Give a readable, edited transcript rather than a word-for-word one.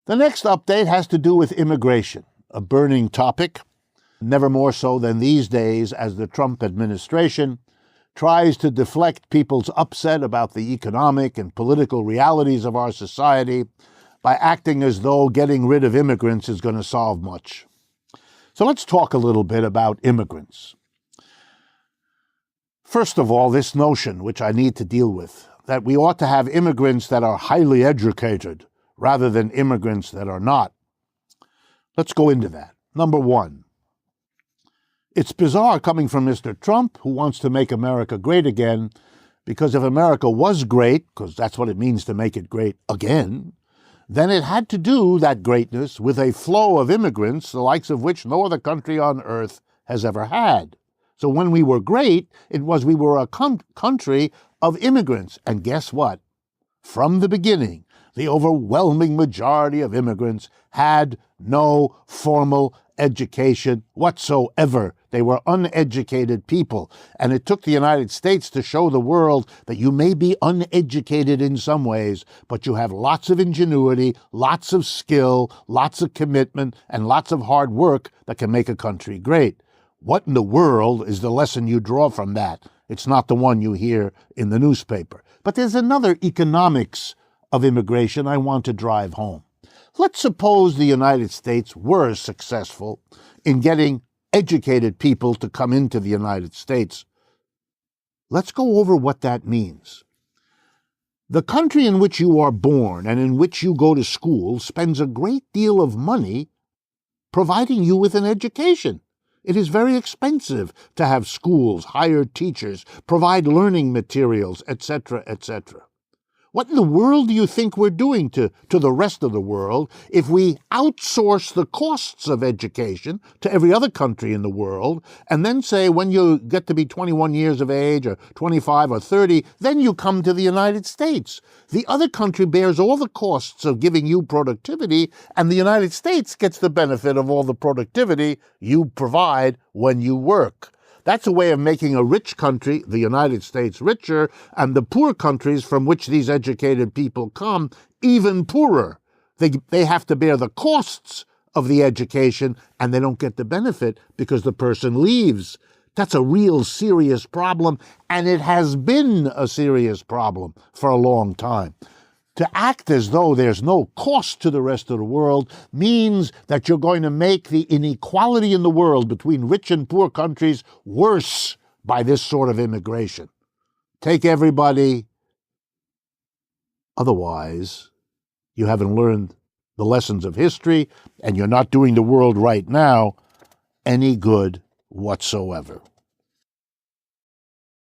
The next update has to do with immigration, a burning topic, never more so than these days as the Trump administration tries to deflect people's upset about the economic and political realities of our society by acting as though getting rid of immigrants is going to solve much. So let's talk a little bit about immigrants. First of all, this notion, which I need to deal with, that we ought to have immigrants that are highly educated rather than immigrants that are not. Let's go into that. Number one, it's bizarre coming from Mr. Trump, who wants to make America great again, because if America was great, because that's what it means to make it great again, then it had to do that greatness with a flow of immigrants, the likes of which no other country on earth has ever had. So when we were great, it was we were a country of immigrants. And guess what? From the beginning, the overwhelming majority of immigrants had no formal education whatsoever. They were uneducated people. And it took the United States to show the world that you may be uneducated in some ways, but you have lots of ingenuity, lots of skill, lots of commitment, and lots of hard work that can make a country great. What in the world is the lesson you draw from that? It's not the one you hear in the newspaper. But there's another economics of immigration I want to drive home. Let's suppose the United States were successful in getting educated people to come into the United States. Let's go over what that means. The country in which you are born and in which you go to school spends a great deal of money providing you with an education. It is very expensive to have schools, hire teachers, provide learning materials, etc., etc. What in the world do you think we're doing to the rest of the world if we outsource the costs of education to every other country in the world and then say when you get to be 21 years of age or 25 or 30, then you come to the United States? The other country bears all the costs of giving you productivity, and the United States gets the benefit of all the productivity you provide when you work. That's a way of making a rich country, the United States, richer, and the poor countries from which these educated people come, even poorer. They have to bear the costs of the education, and they don't get the benefit because the person leaves. That's a real serious problem, and it has been a serious problem for a long time. To act as though there's no cost to the rest of the world means that you're going to make the inequality in the world between rich and poor countries worse by this sort of immigration. Take everybody. Otherwise, you haven't learned the lessons of history, and you're not doing the world right now any good whatsoever.